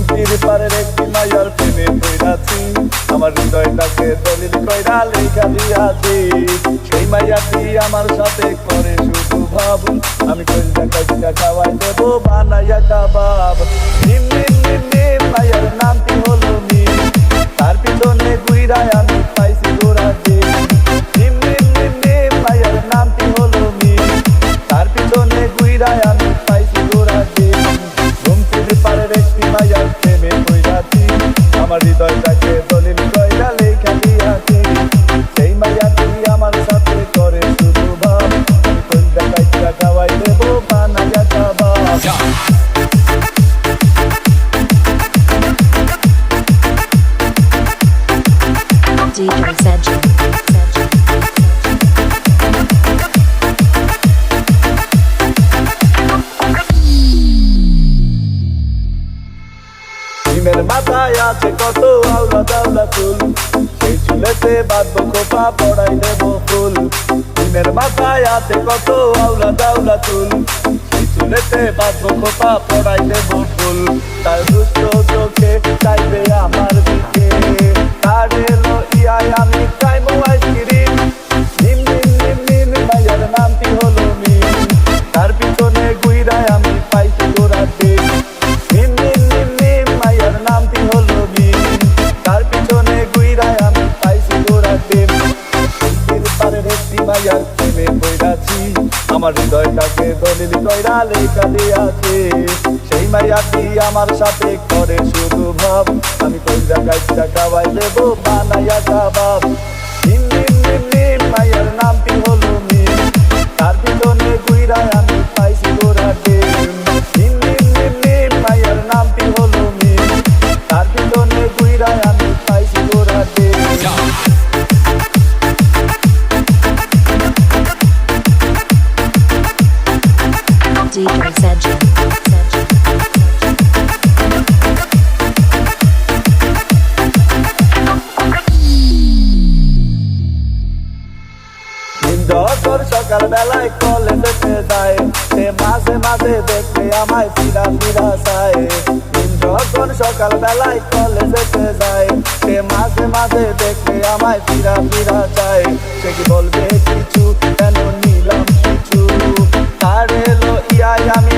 গুমতির পারের একটি মায়ার প্রেমে পড়াছি, আমার হৃদয়টাকে দলিল কইরা লেখা দিয়াছি। সেই মায়াটি আমার সাথে করে শুধু ভাব, আমি কইরা কাইটা খাওয়াই দেবো বানাইয়া কাবাব। নিম নিম নিম নিম মায়ার নামটি হলো মিম, তার পিছনে ঘুইরায় আমি পাইছি গোড়া ডিম। নিম নিম নিম নিম মায়ার নামটি হলো মিম, তার পিছনে ঘুইরায় আমি পাইছি গোড়া ডিম। গুমতির পারের একটি মায়ার প্রেমে পড়াছি, আমার হৃদয়টাকে দলিল কইরা লেখা দিয়াছি। সেই মায়াটি আমার সাথে করে শুধু ভাব, আমি কইরা কাইটা খাওয়াই দেবো বানাইয়া কাবাব। DJ Sedgwick. ডিমের মাথায় আছে কত আওলা দাওলা চুল, সেই চুলেতে বাঁধবো খোপা পড়াই দেবো ফুল। ডিমের মাথায় আছে কত আওলা দাওলা চুল, সেই চুলেতে বাঁধবো খোপা পড়াই দেবো ফুল। তার দুষ্ট চোখে চাইবে আমার দিকে, তার এলো ইয়াই আমি খাইবো আইসক্রিম। নিম নিম নিম নিম মাইয়ার নামটি হলো মিম, তার পিছনে ঘুইরায় আমি পাইছি গোড়া ডিম। নিম নিম নিম নিম মাইয়ার নামটি হলো মিম, তার পিছনে ঘুইরায় আমি পাইছি গোড়া ডিম। গুমতির পারের একটি মাইয়ার প্রেমে পড়াছি, আমার হৃদয়টাকে দলিল কইরা লেখা দিয়াছি। সেই মাইয়াটি আমার সাথে করে শুধু ভাব, আমি কইরা কাইটা খাওয়াই দেবো বানাইয়া কাবাব। নিম নিম নিম নিম মাইয়ার নামটি হলো মিম, তার পিছনে ঘুইরায় আমি পাইছি গোড়া ডিম। নিম নিম নিম নিম মাইয়ার নামটি হলো মিম, তার পিছনে ঘুইরায় আমি পাইছি গোড়া ডিম। DJ Sedgwick. যখন সকাল বেলায় কলেজে যায়, সে মাঝে মাঝে দেখে আমায় ফিরা ফিরা চায়। যখন সকাল বেলায় কলেজে যায়, সে মাঝে মাঝে দেখে আমায় ফিরা ফিরা চায়। সে কি বলবে কিছু, কেন নিলাম কিছু, তার এলো ইয়াই আমি